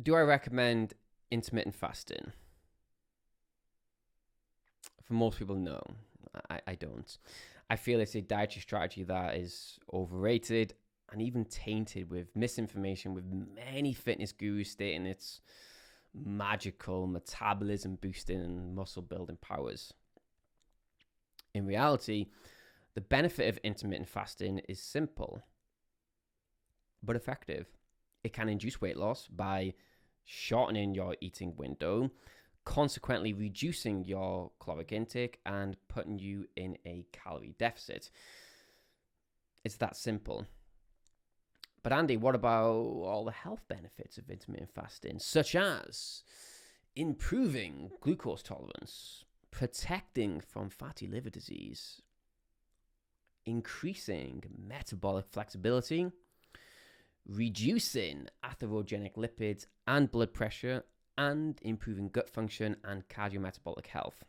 Do I recommend intermittent fasting? For most people, no, I don't. I feel it's a dietary strategy that is overrated and even tainted with misinformation, with many fitness gurus stating it's magical metabolism boosting and muscle building powers. In reality, the benefit of intermittent fasting is simple but effective. It can induce weight loss by shortening your eating window, consequently reducing your caloric intake and putting you in a calorie deficit. It's that simple. But Andy, what about all the health benefits of intermittent fasting, such as improving glucose tolerance, protecting from fatty liver disease, increasing metabolic flexibility, reducing atherogenic lipids and blood pressure, and improving gut function and cardiometabolic health?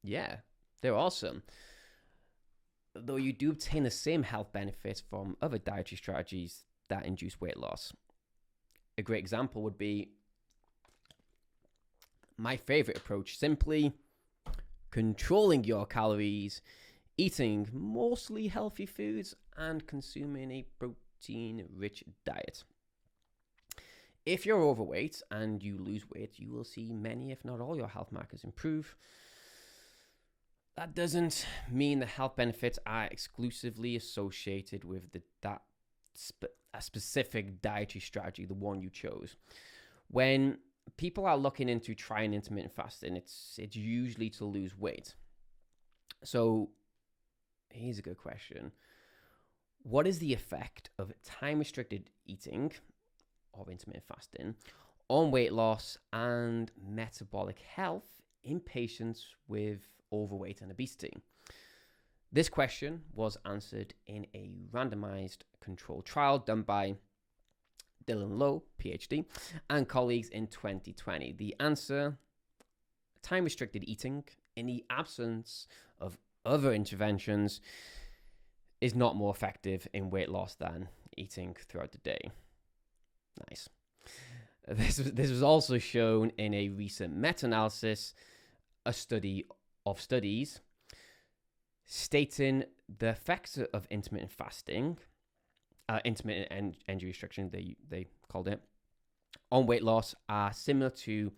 Yeah, they're awesome. Though you do obtain the same health benefits from other dietary strategies that induce weight loss. A great example would be my favorite approach: simply controlling your calories, eating mostly healthy foods, and consuming a protein-rich diet. If you're overweight and you lose weight, you will see many, if not all, your health markers improve. That doesn't mean the health benefits are exclusively associated with a specific dietary strategy, the one you chose. When people are looking into trying intermittent fasting, it's usually to lose weight. So here's a good question. What is the effect of time-restricted eating or intermittent fasting on weight loss and metabolic health in patients with overweight and obesity? This question was answered in a randomized controlled trial done by Dylan Lowe, PhD, and colleagues in 2020. The answer: time-restricted eating in the absence of other interventions is not more effective in weight loss than eating throughout the day. Nice. This was also shown in a recent meta-analysis, a study of studies stating the effects of intermittent fasting, intermittent energy restriction, they called it, on weight loss are similar to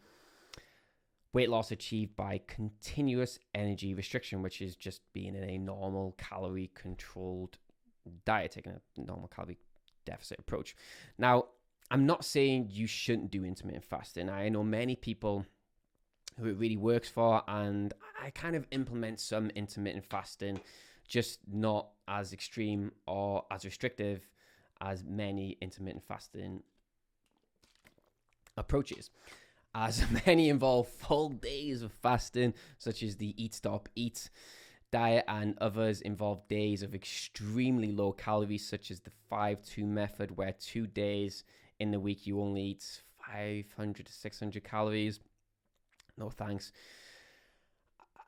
weight loss achieved by continuous energy restriction, which is just being in a normal calorie controlled diet, taking a normal calorie deficit approach. Now, I'm not saying you shouldn't do intermittent fasting. I know many people who it really works for, and I kind of implement some intermittent fasting, just not as extreme or as restrictive as many intermittent fasting approaches, as many involve full days of fasting, such as the Eat Stop Eat diet, and others involve days of extremely low calories, such as the 5-2 method, where 2 days in the week you only eat 500 to 600 calories. No thanks.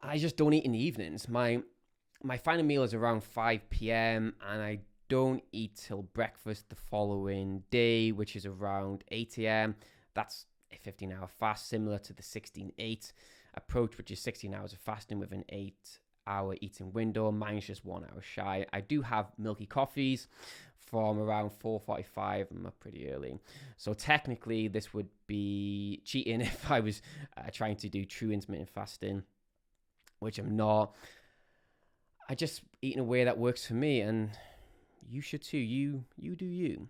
I just don't eat in the evenings. My final meal is around 5 p.m. and I don't eat till breakfast the following day, which is around 8 a.m. That's a 15-hour fast, similar to the 16-8 approach, which is 16 hours of fasting with an 8-hour eating window. Mine's just 1 hour shy. I do have milky coffees from around 4:45. I'm up pretty early. So technically, this would be cheating if I was trying to do true intermittent fasting, which I'm not. I just eat in a way that works for me, and you should too. You do you.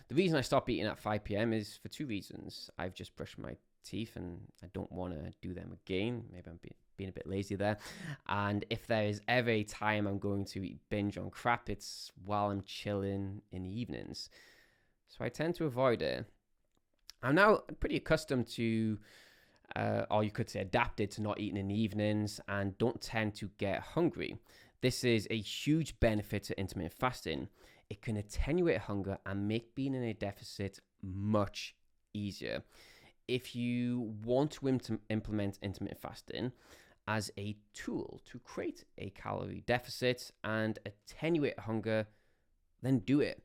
The reason I stopped eating at 5 p.m. is for 2 reasons. I've just brushed my teeth and I don't want to do them again. Maybe I'm being a bit lazy there. And if there is ever a time I'm going to binge on crap, it's while I'm chilling in the evenings. So I tend to avoid it. I'm now pretty accustomed to, or you could say adapted to, not eating in the evenings and don't tend to get hungry. This is a huge benefit to intermittent fasting. It can attenuate hunger and make being in a deficit much easier. If you want to implement intermittent fasting as a tool to create a calorie deficit and attenuate hunger, then do it.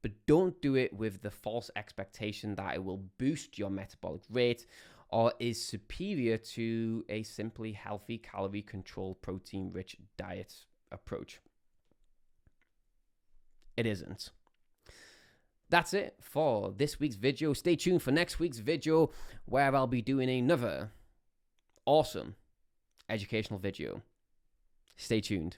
but don't do it with the false expectation that it will boost your metabolic rate or is superior to a simply healthy, calorie-controlled, protein-rich diet approach. It isn't. That's it for this week's video. Stay tuned for next week's video where I'll be doing another awesome educational video. Stay tuned.